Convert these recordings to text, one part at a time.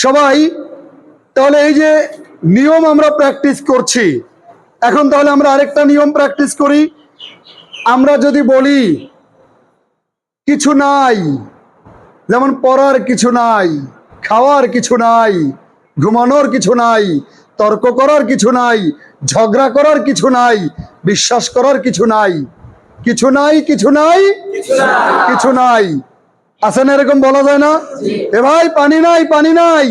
সবাই তাহলে এই যে নিয়ম আমরা প্র্যাকটিস করছি, এখন তাহলে আমরা আরেকটা নিয়ম প্র্যাকটিস করি। আমরা যদি বলি কিছু নাই, যেমন পড়ার কিছু নাই, খাওয়ার কিছু নাই, ঘুমানোর কিছু নাই, তর্ক করার কিছু নাই, ঝগড়া করার কিছু নাই, বিশ্বাস করার কিছু নাই, কিছু নাই, কিছু নাই, কিছু নাই। আছে না এরকম? বলা যায় না? এ ভাই পানি নাই, পানি নাই।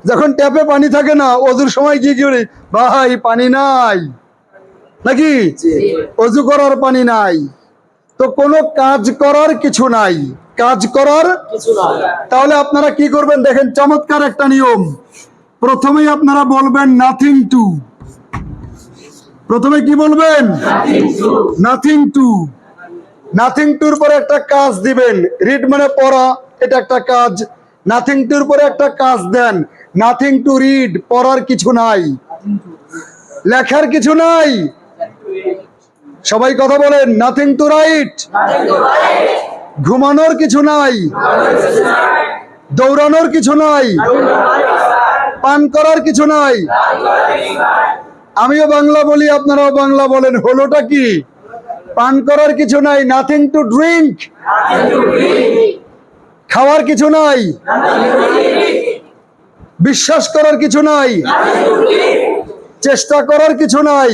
যখন ট্যাপে পানি থাকে না, অজুর সময় কি করি? ভাই পানি নাই, নাকি? অজু করার পানি নাই। তো কোনো কাজ করার কিছু নাই, কাজ করার কিছু নাই। তাহলে আপনারা কি করবেন দেখেন, চমৎকার একটা নিয়ম। প্রথমেই আপনারা বলবেন নাথিং টু। প্রথমে কি বলবেন? Nothing to. নাথিং টুর পরে একটা কাজ দিবেন। রিড মানে পড়া, এটা একটা কাজ। নাথিং টুর পরে একটা কাজ দেন, নাথিং টু রিড, পড়ার কিছু নাই, লেখার কিছু নাই। সবাই কথা বলেন, নাথিং টু রাইট, ঘুমানোর কিছু নাই, দৌড়ানোর কিছু নাই, পান করার কিছু নাই। আমিও বাংলা বলি, আপনারাও বাংলা বলেন, হলোটা কি? পান করার কিছু নাই, নাথিং টু ড্রিঙ্ক। খাওয়ার কিছু নাই, বিশ্বাস করার কিছু নাই, চেষ্টা করার কিছু নাই।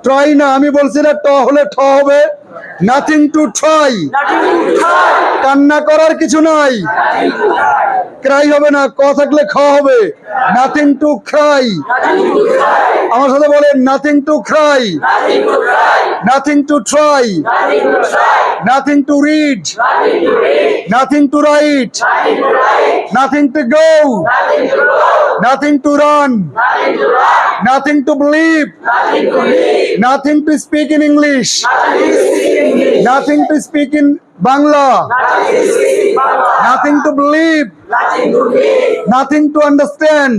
ট্রাই না, আমি বলছি না ট হলে ঠ হবে। Nothing to try. কান্না করার কিছু নাই, ক্রাই হবে না, ক থাকলে খ হবে। Nothing to cry. আমার সাথে বলেন, nothing to cry, nothing to try, nothing to read, nothing to write, nothing to go, nothing to run, nothing to believe, nothing to speak in English, nothing to speak in Bangla, nothing to believe, nothing to understand.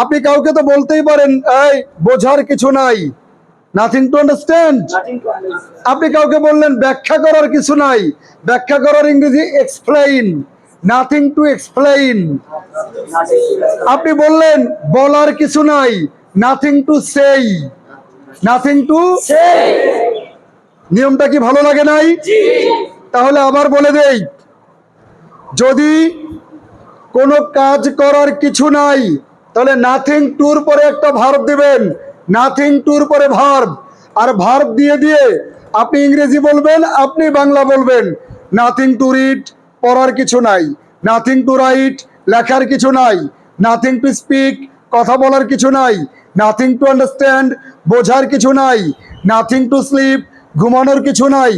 আপনি কাউকে তো বলতেই পারেন, এই বোঝার কিছু নাই, nothing to understand. আপনি কাউকে বললেন ব্যাখ্যা করার কিছু নাই, ব্যাখ্যা করার ইংরেজি এক্সপ্লেইন, নাথিং টু এক্সপ্লেইন। আপনি বললেন বলার কিছু নাই, নাথিং টু সেই, নাথিং টু। নিয়মটা কি ভালো লাগে নাই? তাহলে আবার বলে দেই, যদি কোনো কাজ করার কিছু নাই, তাহলে নাথিং টুর পরে একটা ভার্ব দিবেন, নাথিং টুর পরে ভার্ব, আর ভার্ব দিয়ে দিয়ে আপনি ইংরেজি বলবেন, আপনি বাংলা বলবেন। নাথিং টু রিড, পড়ার কিছু নাই, নাথিং টু রাইট, লেখার কিছু নাই, নাথিং টু স্পিক, কথা বলার কিছু নাই, নাথিং টু আন্ডারস্ট্যান্ড, বোঝার কিছু নাই, নাথিং টু স্লিপ, ঘুমানোর কিছু নাই।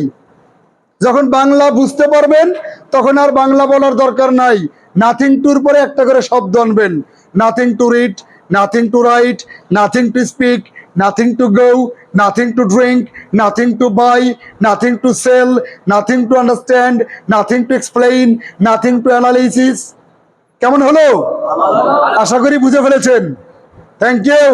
যখন বাংলা বুঝতে পারবেন তখন আর বাংলা বলার দরকার নাই, নাথিং টুর পরে একটা করে শব্দ আনবেন, nothing to read, nothing to write, nothing to speak, nothing to go, nothing to drink, nothing to buy, nothing to sell, nothing to understand, nothing to explain, nothing to analysis. কেমন হলো? আশা করি বুঝে ফেলেছেন। Thank you.